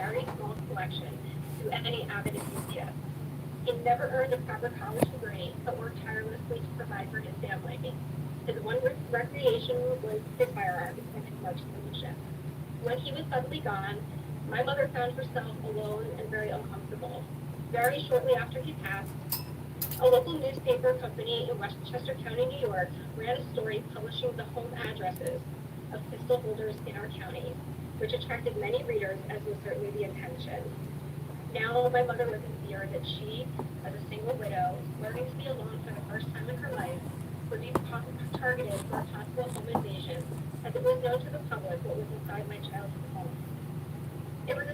very small collection to any avid enthusiast. He never earned a proper college degree, but worked tirelessly to provide for his family. His one recreation was his firearms and his marksmanship. When he was suddenly gone, my mother found herself alone and very uncomfortable. Very shortly after he passed, a local newspaper company in Westchester County, New York, ran a story publishing the home addresses of pistol holders in our county, which attracted many readers, as was certainly the intention. Now my mother lives in fear that she, as a single widow, learning to be alone for the first time in her life, would be targeted for a possible home invasion, as it was known to the public what was inside my childhood home. It was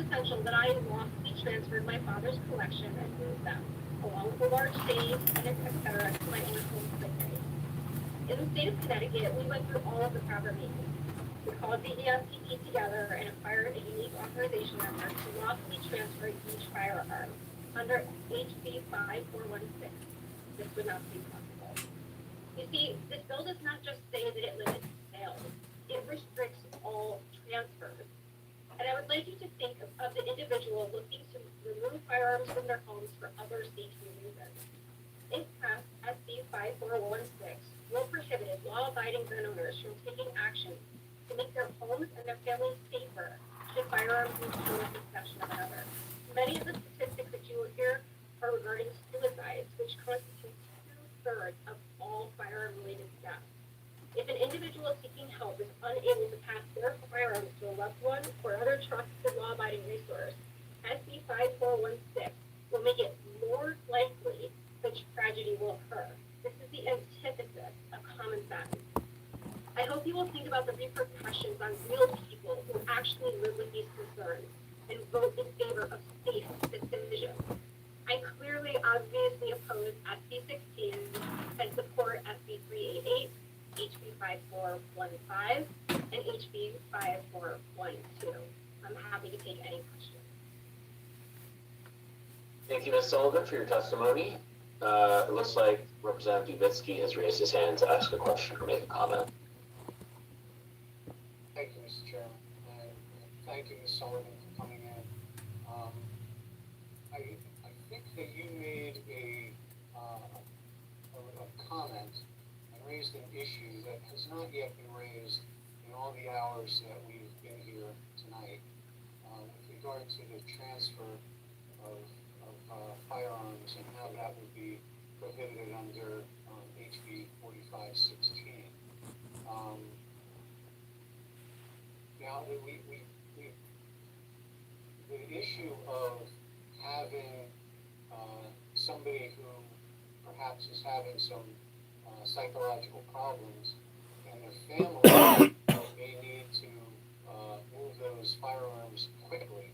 essential that I lawfully transferred my father's collection and moved them, along with a large safe, and etc., to my own home quickly. In the state of Connecticut, we went through all of the proper means. We called the ESPP together and acquired a unique authorization number to lawfully transfer each firearm under HB 5416. This would not be possible. You see, this bill does not just say that it limits sales, it restricts all transfers. And I would like you to think of the individual looking to remove firearms from their homes for other safety reasons. If passed, SB 5416 will prohibit law-abiding gun owners from taking action to make their homes and their families safer should firearms be shown with the exception of another. Many of the statistics that you will hear are regarding suicides, which constitute 2/3 of all firearm-related deaths. If an individual seeking help is unable to pass their firearms to a loved one or other trusted law-abiding resource, SB 5416 will make it more likely that tragedy will occur. This is the antithesis of common sense. I hope you will think about the repercussions on real people who actually live with these concerns and vote in favor of safe decisions. I clearly, obviously oppose SB 16 and support SB 388, HB 5415, and HB 5412. I'm happy to take any questions. Thank you, Ms. Sullivan, for your testimony. It looks like Representative Dubitsky has raised his hand to ask a question or make a comment. Thank you, Mr. Chairman, and thank you, Ms. Sullivan, for coming in. I think that you made a comment and raised an issue that has not yet been raised in all the hours that we've been here tonight with regard to the transfer of firearms and how that would be prohibited under HB 4516. Now, the issue of having somebody who perhaps is having some psychological problems and their family may need to move those firearms quickly.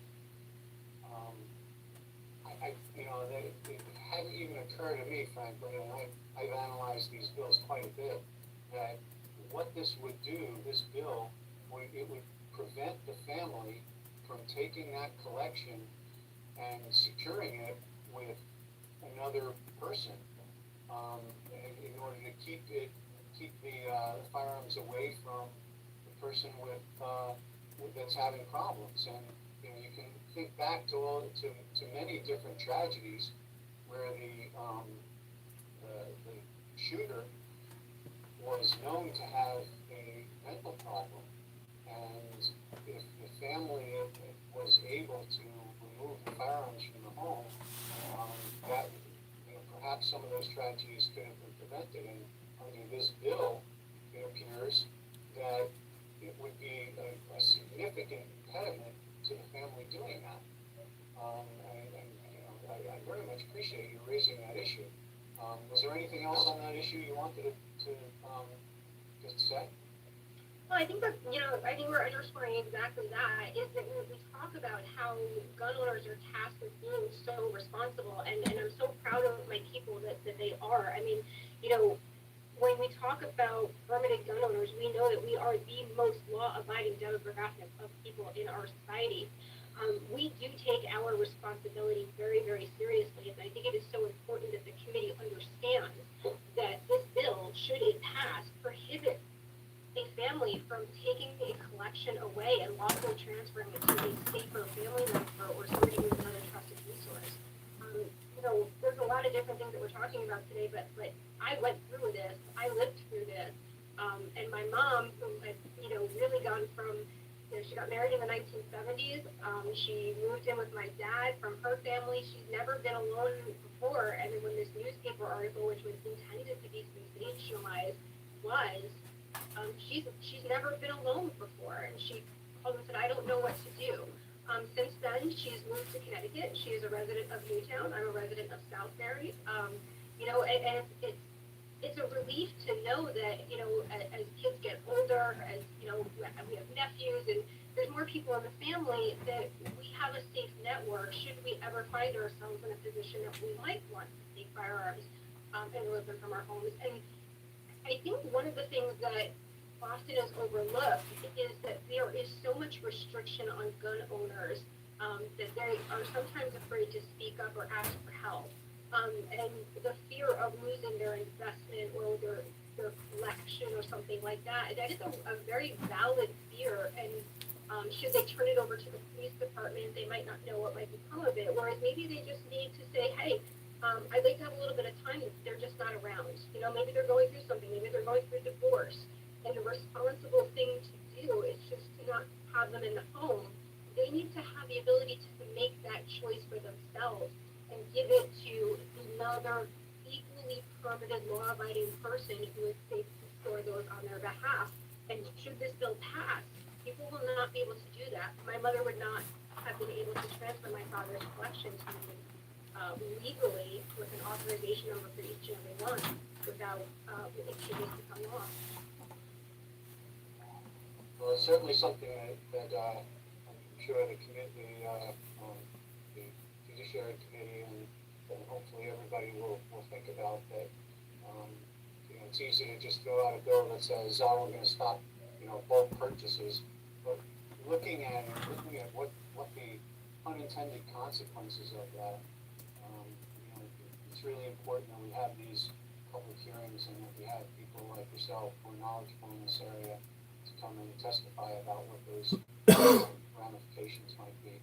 It hadn't even occurred to me, frankly, and I've analyzed these bills quite a bit, that what this would do, this bill, it would prevent the family from taking that collection and securing it with another person in order to keep the firearms away from the person that's having problems. And you can think back to many different tragedies where the shooter was known to have a mental problem, and if the family was able to remove the firearms from the home, that perhaps some of those tragedies could have been prevented. And under this bill, it appears that it would be a significant impediment to the family doing that. I very much appreciate you raising that issue. Was there anything else on that issue you wanted to say? Well, I think that, I think we're underscoring exactly that, is that we talk about how gun owners are tasked with being so responsible, and I'm so proud of my people that they are. I mean, when we talk about permanent gun owners, we know that we are the most law-abiding demographic of people in our society. We do take our responsibility very, very seriously, and I think it is so important that the committee understands that this bill, should it pass, prohibits a family from taking a collection away and lawfully transferring it to a safer family member or somebody who's another trusted resource. There's a lot of different things that we're talking about today, but I went through this. I lived through this. And my mom, who had, really gone from, she got married in the 1970s. She moved in with my dad from her family. She's never been alone before. And then when this newspaper article, which was intended to be sensationalized, she's never been alone before. And she called and said, I don't know what to do. Since then, she's moved to Connecticut. She is a resident of Newtown. I'm a resident of Southbury. And it's a relief to know that, as kids get older, as, we have nephews and there's more people in the family, that we have a safe network should we ever find ourselves in a position that we might want to take firearms and remove them from our homes. And I think one of the things that often is overlooked is that there is so much restriction on gun owners that they are sometimes afraid to speak up or ask for help. And the fear of losing their investment or their collection or something like that, that is a very valid fear. And should they turn it over to the police department, they might not know what might become of it. Whereas maybe they just need to say, hey, I'd like to have a little bit of time. They're just not around. Maybe they're going through something. Maybe they're going through divorce. And the responsible thing to do is just to not have them in the home. They need to have the ability to make that choice for themselves and give it to another equally permitted, law-abiding person who is safe to store those on their behalf. And should this bill pass, people will not be able to do that. My mother would not have been able to transfer my father's collection to me legally with an authorization number for each and every one without it should this become law. Well, it's certainly something that I'm sure the committee, the Judiciary Committee, and hopefully everybody will think about that. It's easy to just throw out a bill that says, we're going to stop, bulk purchases. But looking at what the unintended consequences of that, it's really important that we have these public hearings and that we have people like yourself who are knowledgeable in this area to come in and testify about what those ramifications might be.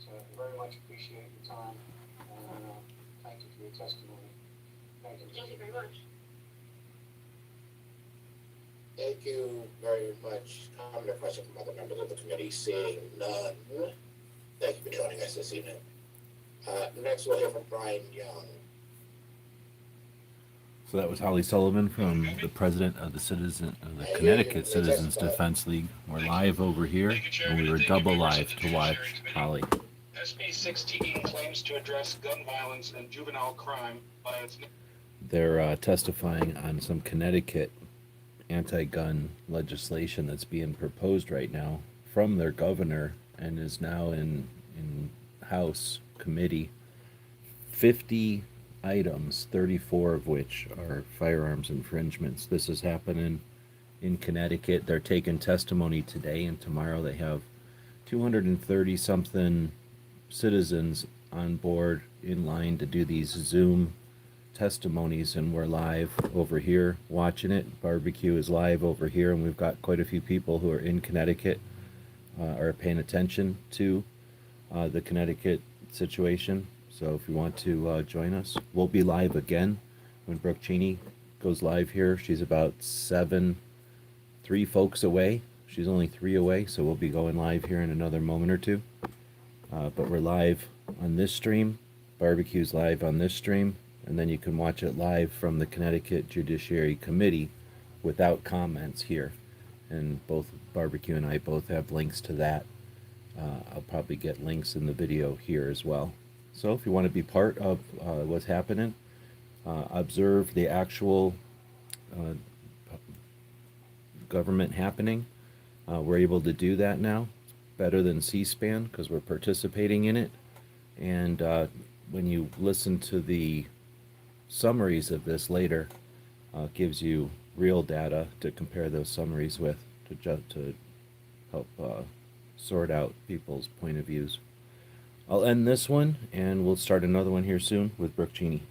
So I very much appreciate your time, and thank you for your testimony. Thank you. Thank you very much. Thank you very much. Comment or question from other members of the committee? Seeing none. Thank you for joining us this evening. Next, we'll hear from Brian Young. So that was Holly Sullivan, from the president of the Connecticut Citizens Defense League. We're live over here, and we were double live to watch Holly. SB 16 claims to address gun violence and juvenile crime by its... They're testifying on some Connecticut anti-gun legislation that's being proposed right now from their governor and is now in House Committee. 50 items, 34 of which are firearms infringements. This is happening in Connecticut. They're taking testimony today, and tomorrow they have 230 something citizens on board in line to do these Zoom testimonies, and we're live over here watching it. Barbecue is live over here, and we've got quite a few people who are in Connecticut are paying attention to the Connecticut situation. So if you want to join us, we'll be live again when Brooke Cheney goes live here. She's about 3 folks away. She's only 3 away, so we'll be going live here in another moment or two. But we're live on this stream. Barbecue's live on this stream, and then you can watch it live from the Connecticut Judiciary Committee without comments here. And both Barbecue and I both have links to that. I'll probably get links in the video here as well. So if you want to be part of what's happening, observe the actual government happening, we're able to do that now. Better than C-SPAN because we're participating in it. And when you listen to the summaries of this later, gives you real data to compare those summaries with to help sort out people's point of views. I'll end this one, and we'll start another one here soon with Brooke Cheney.